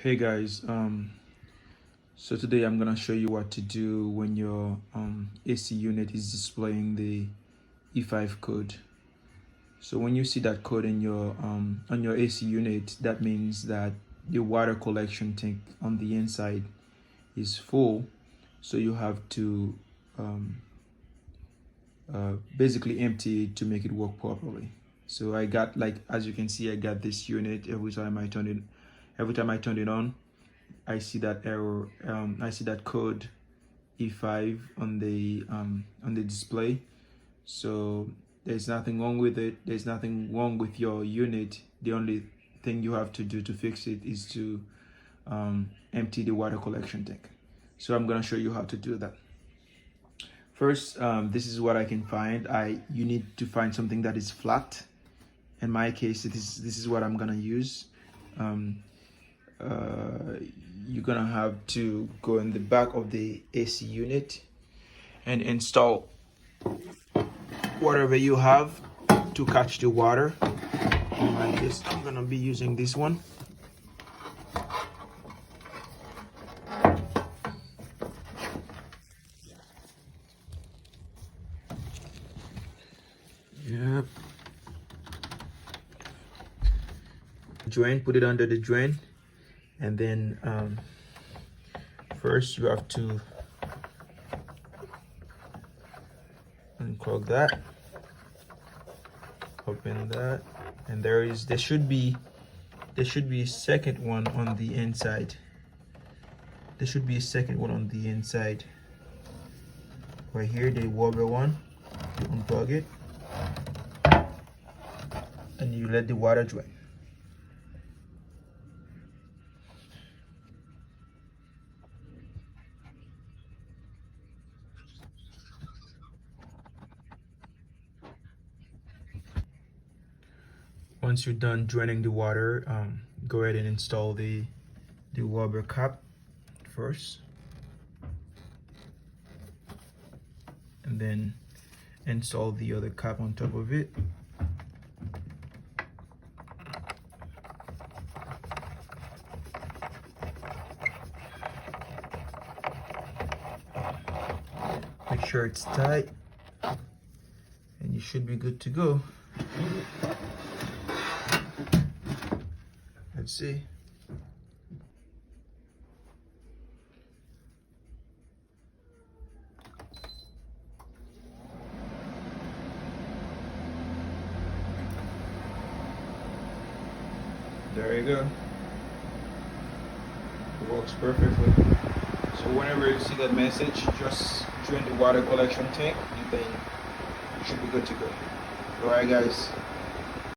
Hey guys, so today I'm gonna show you what to do when your AC unit is displaying the E5 code. So when you see that code in your on your AC unit, that means that the water collection tank on the inside is full. So you have to basically empty it to make it work properly. So I got, like, as you can see, I got this unit. Every time I turn it on, I see that error. I see that code E5 on the display. So there's nothing wrong with it. There's nothing wrong with your unit. The only thing you have to do to fix it is to empty the water collection tank. So I'm gonna show you how to do that. First, this is what I can find. You need to find something that is flat. In my case, this is what I'm gonna use. You're gonna have to go in the back of the AC unit and install whatever you have to catch the water. Like this, I'm gonna be using this one. Yep. Drain, put it under the drain, and then first you have to unclog that, open that, and there should be a second one on the inside. There should be a second one on the inside. Right here, the water one. You unplug it and you let the water drain. Once you're done draining the water, go ahead and install the rubber cap first, and then install the other cap on top of it. Make sure it's tight, and you should be good to go. Let's see. There you go. It works perfectly. So whenever you see that message, just drain the water collection tank, and then you should be good to go. Alright guys.